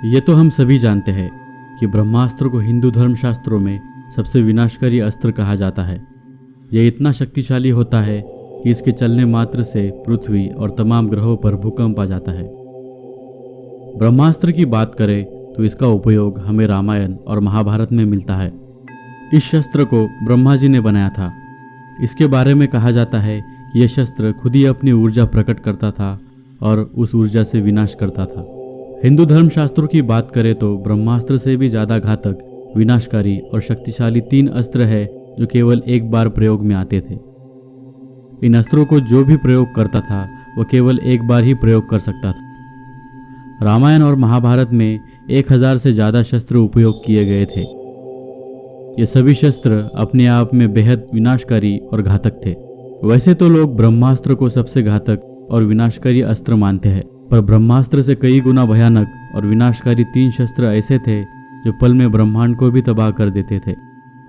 ये तो हम सभी जानते हैं कि ब्रह्मास्त्र को हिंदू धर्मशास्त्रों में सबसे विनाशकारी अस्त्र कहा जाता है। यह इतना शक्तिशाली होता है कि इसके चलने मात्र से पृथ्वी और तमाम ग्रहों पर भूकंप आ जाता है। ब्रह्मास्त्र की बात करें तो इसका उपयोग हमें रामायण और महाभारत में मिलता है। इस शस्त्र को ब्रह्मा जी ने बनाया था। इसके बारे में कहा जाता है कि यह शस्त्र खुद ही अपनी ऊर्जा प्रकट करता था और उस ऊर्जा से विनाश करता था। हिंदू धर्मशास्त्रों की बात करें तो ब्रह्मास्त्र से भी ज़्यादा घातक, विनाशकारी और शक्तिशाली 3 अस्त्र है जो केवल एक बार प्रयोग में आते थे। इन अस्त्रों को जो भी प्रयोग करता था वह केवल एक बार ही प्रयोग कर सकता था। रामायण और महाभारत में 1000 से ज़्यादा शस्त्र उपयोग किए गए थे। ये सभी शस्त्र अपने आप में बेहद विनाशकारी और घातक थे। वैसे तो लोग ब्रह्मास्त्र को सबसे घातक और विनाशकारी अस्त्र मानते हैं, पर ब्रह्मास्त्र से कई गुना भयानक और विनाशकारी 3 शस्त्र ऐसे थे जो पल में ब्रह्मांड को भी तबाह कर देते थे।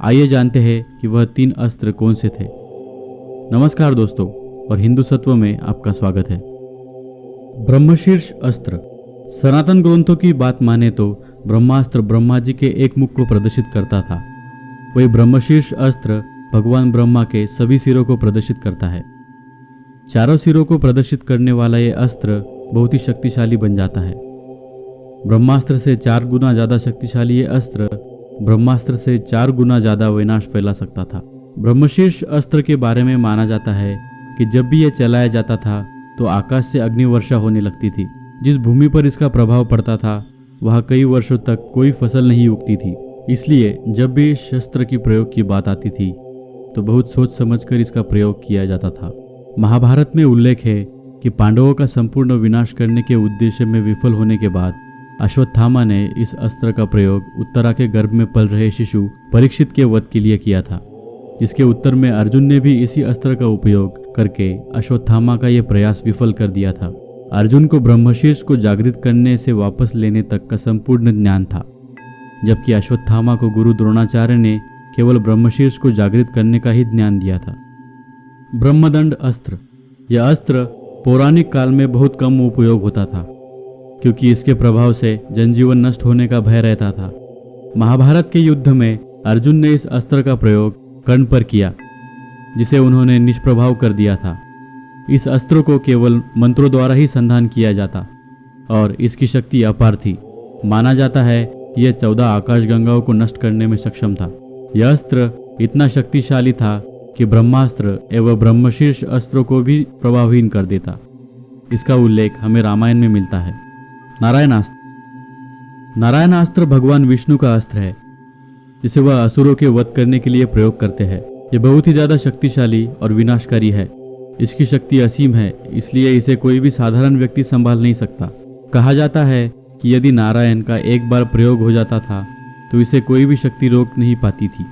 आइए जानते हैं कि वह 3 अस्त्र कौन से थे। नमस्कार दोस्तों, और हिंदू सत्व में आपका स्वागत है। ब्रह्मशीर्ष अस्त्र। सनातन ग्रंथों की बात माने तो ब्रह्मास्त्र ब्रह्मा जी के एक मुख को प्रदर्शित करता था। वही ब्रह्मशीर्ष अस्त्र भगवान ब्रह्मा के सभी सिरों को प्रदर्शित करता है। चारों सिरों को प्रदर्शित करने वाला यह अस्त्र बहुत ही शक्तिशाली बन जाता है। ब्रह्मास्त्र से 4 गुना ज्यादा शक्तिशाली यह अस्त्र ब्रह्मास्त्र से 4 गुना ज्यादा विनाश फैला सकता था। ब्रह्मशीर्ष अस्त्र के बारे में माना जाता है कि जब भी यह चलाया जाता था तो आकाश से अग्निवर्षा होने लगती थी। जिस भूमि पर इसका प्रभाव पड़ता था वहां कई वर्षों तक कोई फसल नहीं उगती थी। इसलिए जब भी इस शस्त्र की प्रयोग की बात आती थी तो बहुत सोच समझकर इसका प्रयोग किया जाता था। महाभारत में उल्लेख है कि पांडवों का संपूर्ण विनाश करने के उद्देश्य में विफल होने के बाद अश्वत्थामा ने इस अस्त्र का प्रयोग उत्तरा के गर्भ में पल रहे शिशु परीक्षित के वध के लिए किया था, जिसके उत्तर में अर्जुन ने भी इसी अस्त्र का उपयोग करके अश्वत्थामा का यह प्रयास विफल कर दिया था। अर्जुन को ब्रह्मशीर्ष को जागृत करने से वापस लेने तक का संपूर्ण ज्ञान था, जबकि अश्वत्थामा को गुरु द्रोणाचार्य ने केवल ब्रह्मशीर्ष को जागृत करने का ही ज्ञान दिया था। ब्रह्मदंड अस्त्र। यह अस्त्र पौराणिक काल में बहुत कम उपयोग होता था, क्योंकि इसके प्रभाव से जनजीवन नष्ट होने का भय रहता था। महाभारत के युद्ध में अर्जुन ने इस अस्त्र का प्रयोग कर्ण पर किया, जिसे उन्होंने निष्प्रभाव कर दिया था। इस अस्त्र को केवल मंत्रों द्वारा ही संधान किया जाता और इसकी शक्ति अपार थी। माना जाता है यह 14 आकाशगंगाओं को नष्ट करने में सक्षम था। यह अस्त्र इतना शक्तिशाली था कि ब्रह्मास्त्र एवं ब्रह्मशीर्ष अस्त्रों को भी प्रभावहीन कर देता। इसका उल्लेख हमें रामायण में मिलता है। नारायणास्त्र। नारायणास्त्र भगवान विष्णु का अस्त्र है, जिसे वह असुरों के वध करने के लिए प्रयोग करते हैं। यह बहुत ही ज्यादा शक्तिशाली और विनाशकारी है। इसकी शक्ति असीम है, इसलिए इसे कोई भी साधारण व्यक्ति संभाल नहीं सकता। कहा जाता है कि यदि नारायण का एक बार प्रयोग हो जाता था तो इसे कोई भी शक्ति रोक नहीं पाती थी।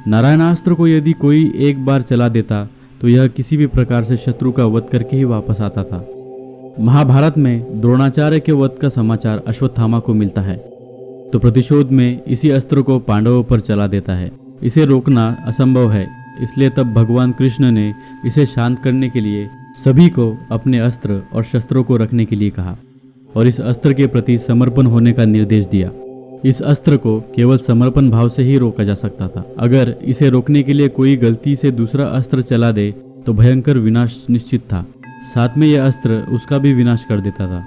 नारायणास्त्र को यदि कोई एक बार चला देता तो यह किसी भी प्रकार से शत्रु का वध करके ही वापस आता था। महाभारत में द्रोणाचार्य के वध का समाचार अश्वत्थामा को मिलता है, तो प्रतिशोध में इसी अस्त्र को पांडवों पर चला देता है। इसे रोकना असंभव है, इसलिए तब भगवान कृष्ण ने इसे शांत करने के लिए सभी को अपने अस्त्र और शस्त्रों को रखने के लिए कहा और इस अस्त्र के प्रति समर्पण होने का निर्देश दिया। इस अस्त्र को केवल समर्पण भाव से ही रोका जा सकता था। अगर इसे रोकने के लिए कोई गलती से दूसरा अस्त्र चला दे तो भयंकर विनाश निश्चित था। साथ में यह अस्त्र उसका भी विनाश कर देता था।